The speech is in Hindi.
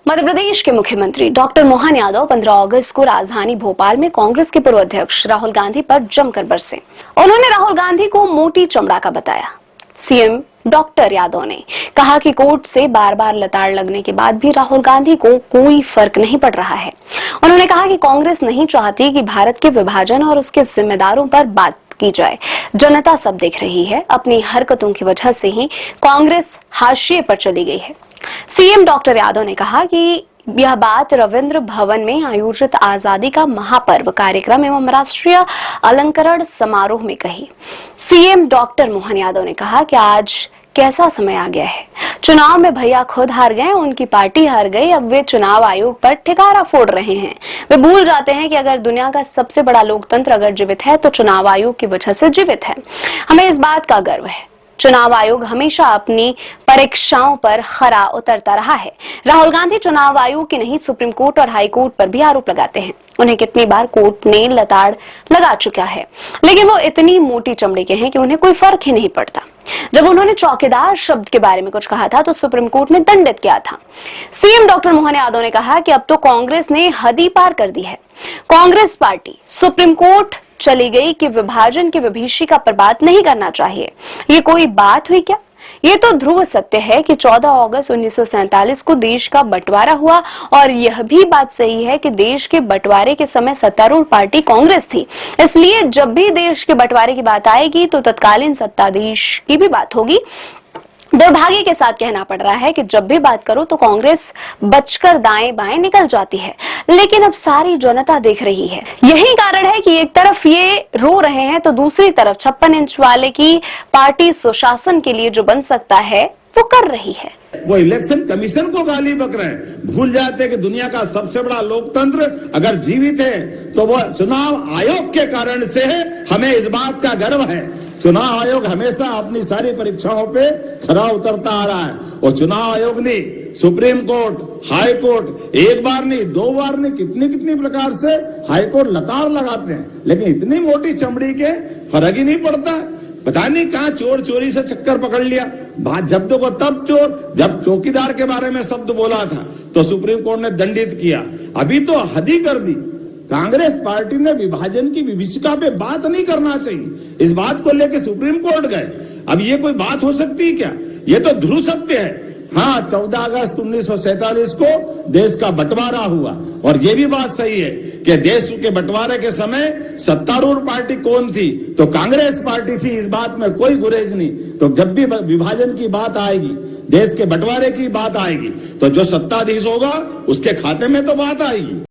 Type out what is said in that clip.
मध्य प्रदेश के मुख्यमंत्री डॉक्टर मोहन यादव 15 अगस्त को राजधानी भोपाल में कांग्रेस के पूर्व अध्यक्ष राहुल गांधी पर जमकर बरसे। उन्होंने राहुल गांधी को मोटी चमड़ा का बताया। सीएम डॉक्टर यादव ने कहा कि कोर्ट से बार बार लताड़ लगने के बाद भी राहुल गांधी को कोई फर्क नहीं पड़ रहा है। उन्होंने कहा कि कांग्रेस नहीं चाहती कि भारत के विभाजन और उसके जिम्मेदारों पर बात की जाए। जनता सब देख रही है। अपनी हरकतों की वजह से ही कांग्रेस हाशिए पर चली गई है। सीएम डॉक्टर यादव ने कहा कि यह बात रविंद्र भवन में आयोजित आजादी का महापर्व कार्यक्रम एवं राष्ट्रीय अलंकरण समारोह में कही। सीएम डॉक्टर मोहन यादव ने कहा कि आज कैसा समय आ गया है। चुनाव में भैया खुद हार गए, उनकी पार्टी हार गई। अब वे चुनाव आयोग पर ठिकारा फोड़ रहे हैं। वे भूल जाते हैं कि अगर दुनिया का सबसे बड़ा लोकतंत्र अगर जीवित है तो चुनाव आयोग की वजह से जीवित है। हमें इस बात का गर्व है। चुनाव आयोग हमेशा अपनी परीक्षाओं पर खरा उतरता रहा है। राहुल गांधी चुनाव आयोग की नहीं, सुप्रीम कोर्ट और हाई कोर्ट पर भी आरोप लगाते हैं। उन्हें कितनी बार कोर्ट ने लताड़ लगा चुका है, लेकिन वो इतनी मोटी चमड़ी के हैं कि उन्हें कोई फर्क ही नहीं पड़ता। जब उन्होंने चौकीदार शब्द के बारे में कुछ कहा था तो सुप्रीम कोर्ट ने दंडित किया था। सीएम डॉक्टर मोहन यादव ने कहा कि अब तो कांग्रेस ने हद ही पार कर दी है। कांग्रेस पार्टी सुप्रीम कोर्ट चली गई कि विभाजन की विभीषिका पर बात नहीं करना चाहिए। ये कोई बात हुई क्या? ये तो ध्रुव सत्य है कि 14 अगस्त 1947 को देश का बंटवारा हुआ और यह भी बात सही है कि देश के बंटवारे के समय सत्तारूढ़ पार्टी कांग्रेस थी। इसलिए जब भी देश के बंटवारे की बात आएगी तो तत्कालीन सत्ताधीश की भी बात होगी। दुर्भाग्य के साथ कहना पड़ रहा है कि जब भी बात करो तो कांग्रेस बचकर दाएं बाएं निकल जाती है, लेकिन अब सारी जनता देख रही है। यही कारण है कि एक तरफ ये रो रहे हैं तो दूसरी तरफ 56 इंच वाले की पार्टी सुशासन के लिए जो बन सकता है वो कर रही है। वो इलेक्शन कमीशन को गाली बक रहे हैं, भूल जाते हैं कि दुनिया का सबसे बड़ा लोकतंत्र अगर जीवित है तो वो चुनाव आयोग के कारण से है। हमें इस बात का गर्व है। चुनाव आयोग हमेशा अपनी सारी परीक्षाओं पे खरा उतरता आ रहा है और चुनाव आयोग ने सुप्रीम कोर्ट, हाई कोर्ट एक बार नहीं, 2 बार नहीं, कितनी प्रकार से हाई कोर्ट लताड़ लगाते हैं, लेकिन इतनी मोटी चमड़ी के फर्क ही नहीं पड़ता। पता नहीं कहां चोर चोरी से चक्कर पकड़ लिया। बात जब देखो तब चोर। जब चौकीदार के बारे में शब्द बोला था तो सुप्रीम कोर्ट ने दंडित किया। अभी तो हद ही कर दी। कांग्रेस पार्टी ने विभाजन की विभीषिका पे बात नहीं करना चाहिए, इस बात को लेकर सुप्रीम कोर्ट गए। अब ये कोई बात हो सकती है क्या? ये तो ध्रुव सत्य है। हाँ, 14 अगस्त 1947 को देश का बंटवारा हुआ और ये भी बात सही है कि देश के बंटवारे के समय सत्तारूढ़ पार्टी कौन थी तो कांग्रेस पार्टी थी। इस बात में कोई गुरेज नहीं। तो जब भी विभाजन की बात आएगी, देश के बंटवारे की बात आएगी तो जो सत्ताधीश होगा उसके खाते में तो बात आएगी।